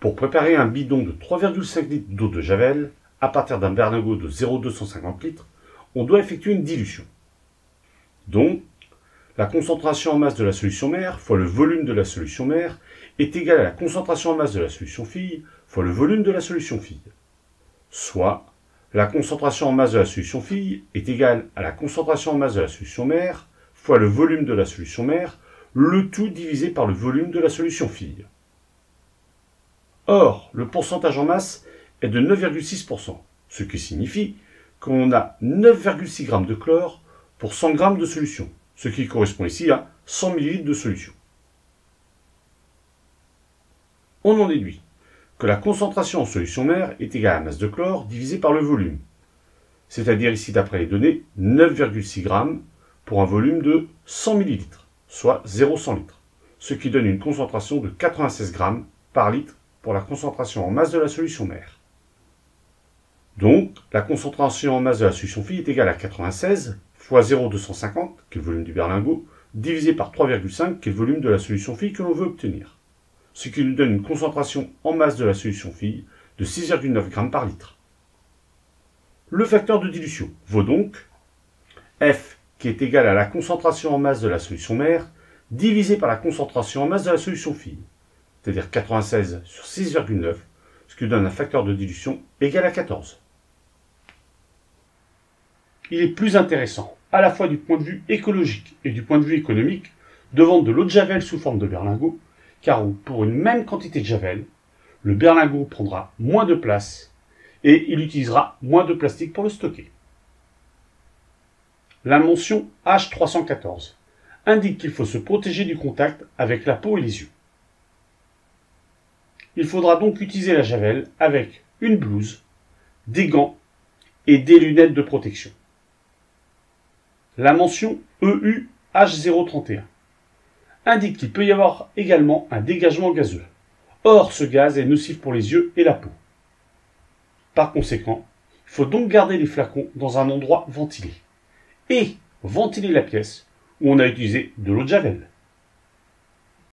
Pour préparer un bidon de 3,5 litres d'eau de javel, à partir d'un berlingot de 0,250 litres, on doit effectuer une dilution. Donc, la concentration en masse de la solution mère fois le volume de la solution mère est égale à la concentration en masse de la solution fille fois le volume de la solution fille. Soit, la concentration en masse de la solution fille est égale à la concentration en masse de la solution mère fois le volume de la solution mère, le tout divisé par le volume de la solution fille. Or, le pourcentage en masse est de 9,6%, ce qui signifie qu'on a 9,6 g de chlore pour 100 g de solution, ce qui correspond ici à 100 ml de solution. On en déduit que la concentration en solution mère est égale à la masse de chlore divisée par le volume, c'est-à-dire ici d'après les données 9,6 g pour un volume de 100 ml, soit 0,100 litres, ce qui donne une concentration de 96 g par litre pour la concentration en masse de la solution mère. Donc, la concentration en masse de la solution fille est égale à 96 fois 0,250, qui est le volume du berlingot, divisé par 3,5, qui est le volume de la solution fille que l'on veut obtenir, ce qui nous donne une concentration en masse de la solution fille de 6,9 g par litre. Le facteur de dilution vaut donc F, qui est égal à la concentration en masse de la solution mère, divisé par la concentration en masse de la solution fille, c'est-à-dire 96 sur 6,9, ce qui donne un facteur de dilution égal à 14. Il est plus intéressant, à la fois du point de vue écologique et du point de vue économique, de vendre de l'eau de javel sous forme de berlingot, car pour une même quantité de javel, le berlingot prendra moins de place et il utilisera moins de plastique pour le stocker. La mention H314 indique qu'il faut se protéger du contact avec la peau et les yeux. Il faudra donc utiliser la javel avec une blouse, des gants et des lunettes de protection. La mention EUH031 indique qu'il peut y avoir également un dégagement gazeux. Or, ce gaz est nocif pour les yeux et la peau. Par conséquent, il faut donc garder les flacons dans un endroit ventilé et ventiler la pièce où on a utilisé de l'eau de javel.